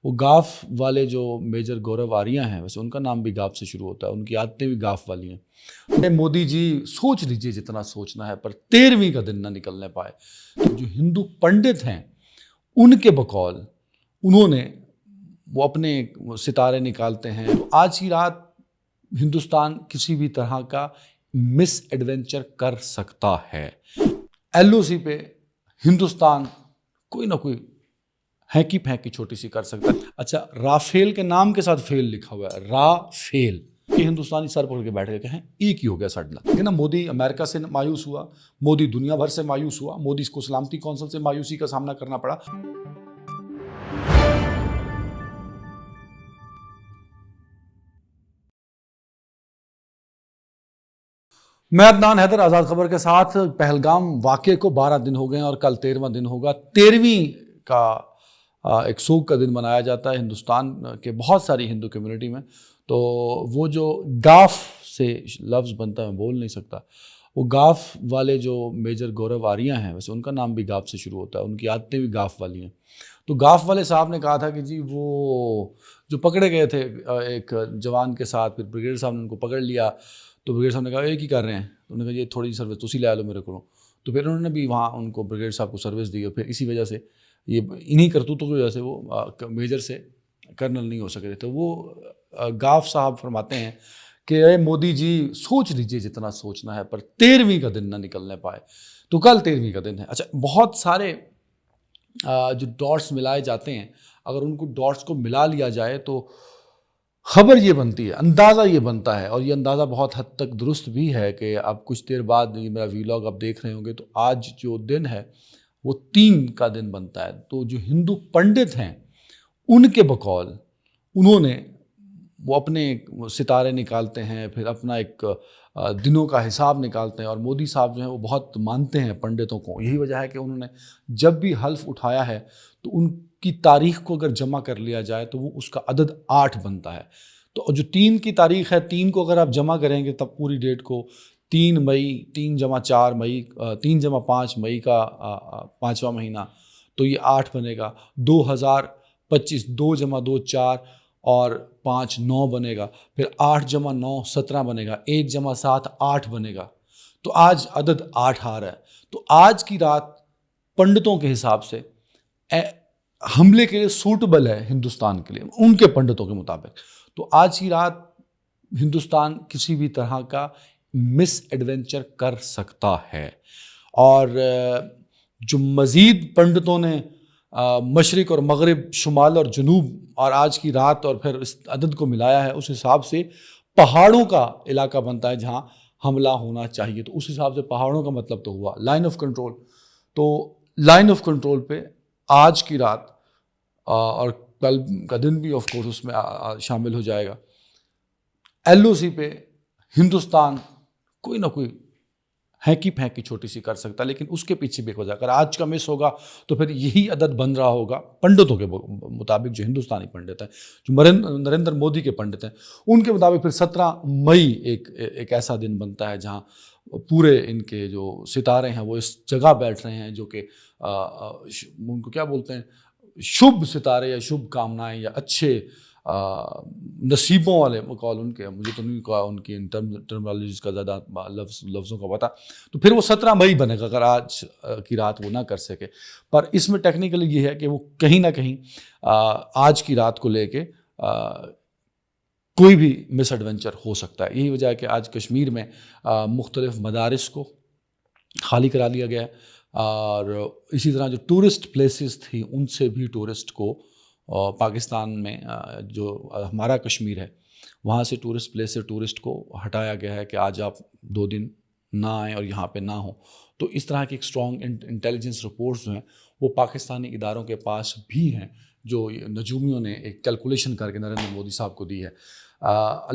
وہ گاف والے جو میجر گورو آریہ ہیں، ویسے ان کا نام بھی گاف سے شروع ہوتا ہے، ان کی عادتیں بھی گاف والی ہیں۔ مودی جی سوچ لیجئے جتنا سوچنا ہے، پر 13ویں کا دن نہ نکلنے پائے۔ تو جو ہندو پنڈت ہیں ان کے بقول انہوں نے وہ اپنے ستارے نکالتے ہیں۔ آج کی رات ہندوستان کسی بھی طرح کا مس ایڈونچر کر سکتا ہے۔ ایل او سی پہ ہندوستان کوئی نہ کوئی ہینکی پھینکی چھوٹی سی کر سکتا ہے۔ اچھا، رافیل کے نام کے ساتھ فیل لکھا ہوا ہے، رافیل، کہ ہندوستانی سر پکڑ کے بیٹھ گئے کہ ہیں ایک ہی ہو گیا سڈنا کہ نا۔ مودی امریکہ سے مایوس ہوا، مودی دنیا بھر سے مایوس ہوا، مودی کو سلامتی کونسل سے مایوسی کا سامنا کرنا پڑا۔ میں عدنان حیدر آزاد خبر کے ساتھ۔ پہلگام واقعے کو 12 دن ہو گئے ہیں اور کل 13واں دن ہوگا۔ 13ویں کا ایک سوگ کا دن منایا جاتا ہے ہندوستان کے بہت ساری ہندو کمیونٹی میں۔ تو وہ جو گاف سے لفظ بنتا ہے، میں بول نہیں سکتا، وہ گاف والے جو میجر گورو آریہ ہیں، ویسے ان کا نام بھی گاف سے شروع ہوتا ہے، ان کی عادتیں بھی گاف والی ہیں۔ تو گاف والے صاحب نے کہا تھا کہ جی وہ جو پکڑے گئے تھے ایک جوان کے ساتھ، پھر بریگیڈیئر صاحب نے ان کو پکڑ لیا، تو بریگیڈیئر صاحب نے کہا ایک ہی کر رہے ہیں، تو انہوں نے کہا یہ تھوڑی سروس تسی لے لو میرے کو۔ تو پھر انہوں نے بھی وہاں ان کو بریگیڈیئر صاحب کو سروس دی، اور پھر اسی وجہ سے یہ انہی کرتوتوں کی وجہ سے وہ میجر سے کرنل نہیں ہو سکے تھے۔ تو وہ گاف صاحب فرماتے ہیں کہ اے مودی جی سوچ لیجئے جتنا سوچنا ہے، پر 13ویں کا دن نہ نکلنے پائے۔ تو کل 13ویں کا دن ہے۔ اچھا، بہت سارے جو ڈاٹس ملائے جاتے ہیں، اگر ان کو ڈاٹس کو ملا لیا جائے تو خبر یہ بنتی ہے، اندازہ یہ بنتا ہے، اور یہ اندازہ بہت حد تک درست بھی ہے کہ اب کچھ دیر بعد یہ میرا ویلاگ آپ دیکھ رہے ہوں گے، تو آج جو دن ہے وہ 3 کا دن بنتا ہے۔ تو جو ہندو پنڈت ہیں ان کے بقول انہوں نے وہ اپنے ستارے نکالتے ہیں، پھر اپنا ایک دنوں کا حساب نکالتے ہیں، اور مودی صاحب جو ہیں وہ بہت مانتے ہیں پنڈتوں کو۔ یہی وجہ ہے کہ انہوں نے جب بھی حلف اٹھایا ہے تو ان کی تاریخ کو اگر جمع کر لیا جائے تو وہ اس کا عدد 8 بنتا ہے۔ تو جو 3 کی تاریخ ہے، 3 کو اگر آپ جمع کریں گے تب پوری ڈیٹ کو 3 مئی، 3 جمع 4 مئی، 3 جمع 5 مئی کا 5واں مہینہ، تو یہ 8 بنے گا۔ 2025، 2 جمع 2 4 اور 5 9 بنے گا، پھر 8 جمع 9 17 بنے گا، 1 جمع 7 8 بنے گا۔ تو آج عدد 8 آ رہا ہے۔ تو آج کی رات پنڈتوں کے حساب سے حملے کے لیے سوٹیبل ہے ہندوستان کے لیے، ان کے پنڈتوں کے مطابق۔ تو آج کی رات ہندوستان کسی بھی طرح کا مس ایڈونچر کر سکتا ہے۔ اور جو مزید پنڈتوں نے مشرق اور مغرب، شمال اور جنوب، اور آج کی رات اور پھر اس عدد کو ملایا ہے، اس حساب سے پہاڑوں کا علاقہ بنتا ہے جہاں حملہ ہونا چاہیے۔ تو اس حساب سے پہاڑوں کا مطلب تو ہوا لائن آف کنٹرول۔ تو لائن آف کنٹرول پہ آج کی رات اور کل کا دن بھی آف کورس اس میں شامل ہو جائے گا، ایل او سی پہ ہندوستان کوئی نہ کوئی ہینکی پھینکی چھوٹی سی کر سکتا ہے، لیکن اس کے پیچھے بھی ایک وجہ، اگر آج کا مس ہوگا تو پھر یہی عدد بن رہا ہوگا پنڈتوں کے مطابق، جو ہندوستانی پنڈت ہیں، جو نریندر مودی کے پنڈت ہیں، ان کے مطابق پھر 17 مئی ایک ایسا دن بنتا ہے جہاں پورے ان کے جو ستارے ہیں وہ اس جگہ بیٹھ رہے ہیں جو کہ ان کو کیا بولتے ہیں، شبھ ستارے یا شبھ کامنائیں یا اچھے نصیبوں والے مقال ان کے، مجھے تو نہیں کہا ان کی ٹرمنالوجیز کا زیادہ لفظوں کا پتہ۔ تو پھر وہ 17 مئی بنے گا اگر آج کی رات وہ نہ کر سکے۔ پر اس میں ٹیکنیکلی یہ ہے کہ وہ کہیں نہ کہیں آج کی رات کو لے کے کوئی بھی مس ایڈونچر ہو سکتا ہے۔ یہی وجہ ہے کہ آج کشمیر میں مختلف مدارس کو خالی کرا دیا گیا ہے، اور اسی طرح جو ٹورسٹ پلیسز تھی ان سے بھی ٹورسٹ کو پاکستان میں جو ہمارا کشمیر ہے وہاں سے ٹورسٹ پلیس سے ٹورسٹ کو ہٹایا گیا ہے کہ آج آپ 2 دن نہ آئیں اور یہاں پہ نہ ہوں۔ تو اس طرح کی ایک اسٹرانگ انٹیلیجنس رپورٹس جو ہیں وہ پاکستانی اداروں کے پاس بھی ہیں، جو نجومیوں نے ایک کیلکولیشن کر کے نریندر مودی صاحب کو دی ہے۔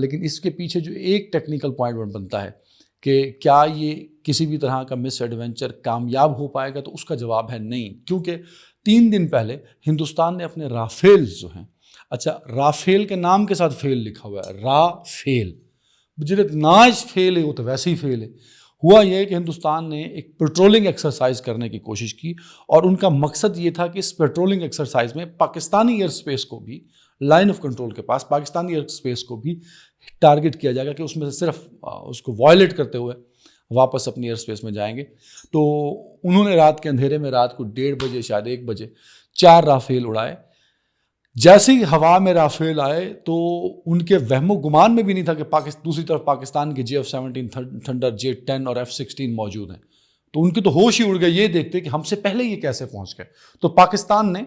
لیکن اس کے پیچھے جو ایک ٹیکنیکل پوائنٹ بنتا ہے کہ کیا یہ کسی بھی طرح کا مس ایڈونچر کامیاب ہو پائے گا، تو اس کا جواب ہے نہیں، کیونکہ 3 دن پہلے ہندوستان نے اپنے رافیل جو ہیں، اچھا رافیل کے نام کے ساتھ فیل لکھا ہوا ہے، رافیل، جرت ناج فیل ہے وہ تو ویسے ہی فیل ہے، ہوا یہ کہ ہندوستان نے ایک پیٹرولنگ ایکسرسائز کرنے کی کوشش کی اور ان کا مقصد یہ تھا کہ اس پیٹرولنگ ایکسرسائز میں پاکستانی ایئر اسپیس کو بھی لائن آف کنٹرول کے پاس پاکستانی ایئر اسپیس کو بھی ٹارگٹ کیا جائے گا کہ اس میں سے صرف اس کو وائلیٹ کرتے ہوئے واپس اپنی ایئر اسپیس میں جائیں گے. تو انہوں نے رات کے اندھیرے میں رات کو 1:30 بجے شاید 1 بجے 4 رافیل اڑائے. جیسے ہی ہوا میں رافیل آئے تو ان کے وہم و گمان میں بھی نہیں تھا کہ دوسری طرف پاکستان کے JF-17 تھنڈر J-10 اور F-16 موجود ہیں. تو ان کی تو ہوش ہی اڑ گئے یہ دیکھتے کہ ہم سے پہلے یہ کیسے پہنچ گئے. تو پاکستان نے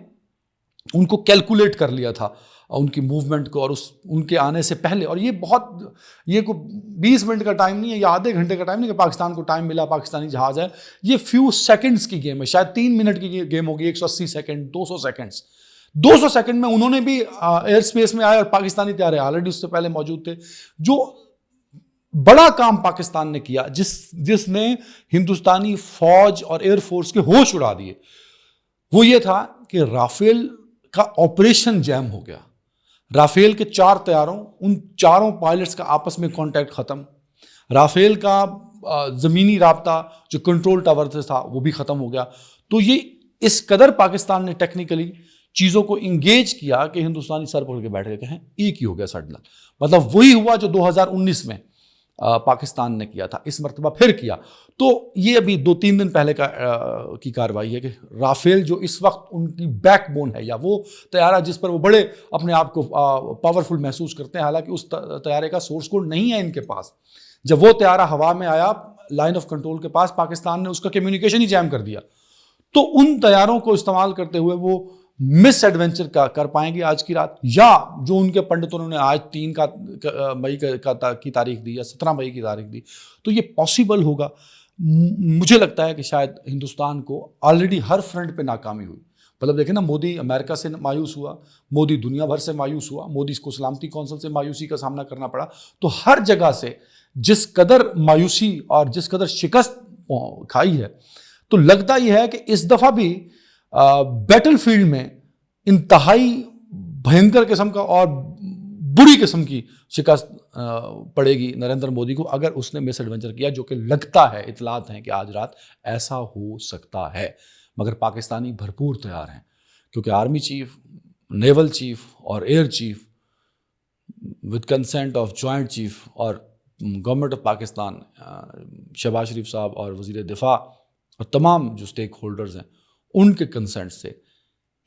ان کو کیلکولیٹ کر لیا تھا ان کی موومنٹ کو اور ان کے آنے سے پہلے. اور یہ کوئی 20 منٹ کا ٹائم نہیں ہے یا آدھے گھنٹے کا ٹائم نہیں کہ پاکستان کو ٹائم ملا پاکستانی جہاز ہے. یہ فیو سیکنڈز کی گیم ہے, شاید 3 منٹ کی گیم ہوگی, 180 سیکنڈ 200 سیکنڈز. 200 سیکنڈ میں انہوں نے بھی ایئر اسپیس میں آئے اور پاکستانی طیارے آلریڈی اس سے پہلے موجود تھے. جو بڑا کام پاکستان نے کیا جس نے ہندوستانی فوج اور ایئر فورس کے ہوش اڑا دیے, وہ یہ تھا کہ رافیل کا آپریشن جیم ہو گیا. رافیل کے 4 طیاروں, ان 4 پائلٹس کا آپس میں کانٹیکٹ ختم. رافیل کا زمینی رابطہ جو کنٹرول ٹاور سے تھا وہ بھی ختم ہو گیا. تو یہ اس قدر پاکستان نے ٹیکنیکلی چیزوں کو انگیج کیا کہ ہندوستانی سر پکڑ کے بیٹھ گئے کہ ہیں ایک ہی ہو گیا سڈنل. مطلب وہی ہوا جو 2019 میں پاکستان نے کیا تھا, اس مرتبہ پھر کیا. تو یہ ابھی 2-3 دن پہلے کی کارروائی ہے کہ رافیل جو اس وقت ان کی بیک بون ہے یا وہ طیارہ جس پر وہ بڑے اپنے آپ کو پاورفل محسوس کرتے ہیں, حالانکہ اس طیارے کا سورس کوڈ نہیں ہے ان کے پاس. جب وہ طیارہ ہوا میں آیا لائن آف کنٹرول کے پاس, پاکستان نے اس کا کمیونیکیشن ہی جیم کر دیا. تو ان طیاروں کو استعمال کرتے ہوئے وہ مس ایڈونچر کر پائیں گے آج کی رات, یا جو ان کے پنڈتوں نے آج 3 مئی کی تاریخ دی یا 17 مئی کی تاریخ دی, تو یہ پاسبل ہوگا. مجھے لگتا ہے کہ شاید ہندوستان کو آلریڈی ہر فرنٹ پہ ناکامی ہوئی. مطلب دیکھیں نا, مودی امریکہ سے مایوس ہوا, مودی دنیا بھر سے مایوس ہوا, مودی کو سلامتی کونسل سے مایوسی کا سامنا کرنا پڑا. تو ہر جگہ سے جس قدر مایوسی اور جس قدر شکست کھائی ہے, تو لگتا یہ ہے کہ اس دفعہ بھی بیٹل فیلڈ میں انتہائی بھینکر قسم کا اور بری قسم کی شکست پڑے گی نریندر مودی کو اگر اس نے مس ایڈونچر کیا, جو کہ لگتا ہے, اطلاعات ہیں کہ آج رات ایسا ہو سکتا ہے. مگر پاکستانی بھرپور تیار ہیں کیونکہ آرمی چیف, نیول چیف اور air chief with consent of joint chief اور گورنمنٹ آف پاکستان, شہباز شریف صاحب اور وزیر دفاع اور تمام جو اسٹیک ہولڈرز ہیں ان کے کنسنٹ سے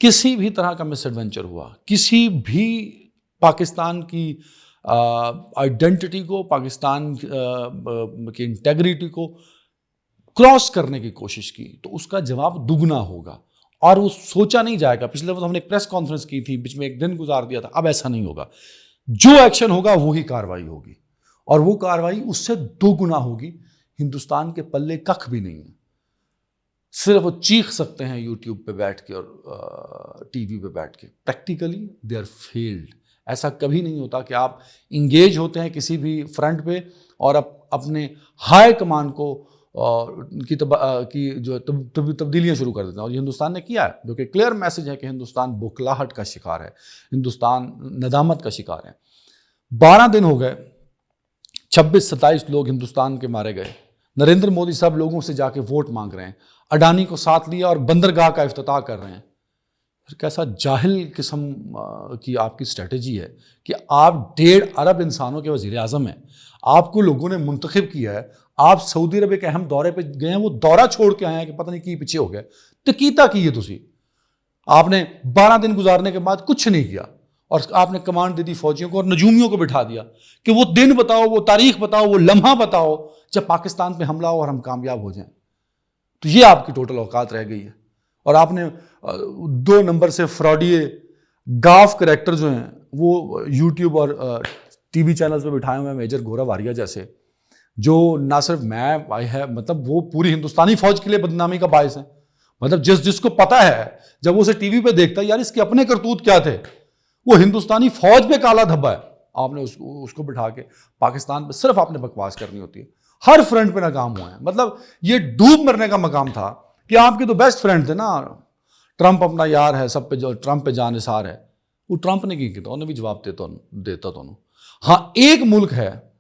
کسی بھی طرح کا مس ایڈونچر ہوا, کسی بھی پاکستان کی آئیڈینٹی کو, پاکستان کی انٹیگریٹی کو کراس کرنے کی کوشش کی, تو اس کا جواب دگنا ہوگا. اور وہ سوچا نہیں جائے گا. پچھلے وقت ہم نے ایک پریس کانفرنس کی تھی, بیچ میں 1 دن گزار دیا تھا. اب ایسا نہیں ہوگا. جو ایکشن ہوگا وہی کارروائی ہوگی, اور وہ کارروائی اس سے 2 گنا ہوگی. ہندوستان کے پلے ککھ بھی نہیں ہے. صرف وہ چیخ سکتے ہیں یوٹیوب پہ بیٹھ کے اور ٹی وی پہ بیٹھ کے. Practically they are field. ایسا کبھی نہیں ہوتا کہ آپ انگیج ہوتے ہیں کسی بھی فرنٹ پہ اور اپنے ہائی کمان کو کی جو تبدیلیاں شروع کر دیتے ہیں. اور یہ ہندوستان نے کیا ہے, جو کہ کلیئر میسج ہے کہ ہندوستان بوکھلاہٹ کا شکار ہے, ہندوستان ندامت کا شکار ہے. 12 دن ہو گئے, 26-27 لوگ ہندوستان کے مارے گئے. نریندر مودی سب لوگوں سے جا کے ووٹ مانگ رہے ہیں, اڈانی کو ساتھ لیا اور بندرگاہ کا افتتاح کر رہے ہیں. پھر کیسا جاہل قسم کی آپ کی اسٹریٹجی ہے کہ آپ 1.5 ارب انسانوں کے وزیر اعظم ہیں, آپ کو لوگوں نے منتخب کیا ہے, آپ سعودی عرب ایک اہم دورے پہ گئے ہیں, وہ دورہ چھوڑ کے آئے ہیں کہ پتہ نہیں کی پیچھے ہو گئے. تکیتا کی ہے تسی, آپ نے 12 دن گزارنے کے بعد کچھ نہیں کیا, اور آپ نے کمانڈ دے دی فوجیوں کو اور نجومیوں کو بٹھا دیا کہ وہ دن بتاؤ, وہ تاریخ بتاؤ, وہ لمحہ بتاؤ جب پاکستان پہ حملہ ہو اور ہم کامیاب ہو جائیں. تو یہ آپ کی ٹوٹل اوقات رہ گئی ہے. اور آپ نے 2 نمبر سے فراڈیے گاف کریکٹر جو ہیں وہ یوٹیوب اور ٹی وی چینلز پہ بٹھائے ہوئے ہیں, میجر گورا واریہ جیسے, جو نہ صرف میں ہے, مطلب وہ پوری ہندوستانی فوج کے لیے بدنامی کا باعث ہے. مطلب جس کو پتا ہے, جب وہ اسے ٹی وی پہ دیکھتا ہے یار اس کے اپنے کرتوت کیا تھے, وہ ہندوستانی فوج پہ کالا دھبا ہے. آپ نے اس کو بٹھا کے پاکستان پہ صرف آپ نے بکواس کرنی ہوتی ہے. ہر فرنٹ پہ ناکام ہوئے ہیں. مطلب یہ ڈوب مرنے کا مقام تھا کہ آپ کے تو بیسٹ فرینڈ تھے نا, ٹرمپ اپنا یار ہے, سب پہ جو ٹرمپ پہ جان نثار ہے, وہ ٹرمپ نے کی انہوں نے بھی جواب دیتا تو. ہاں ایک ملک ہے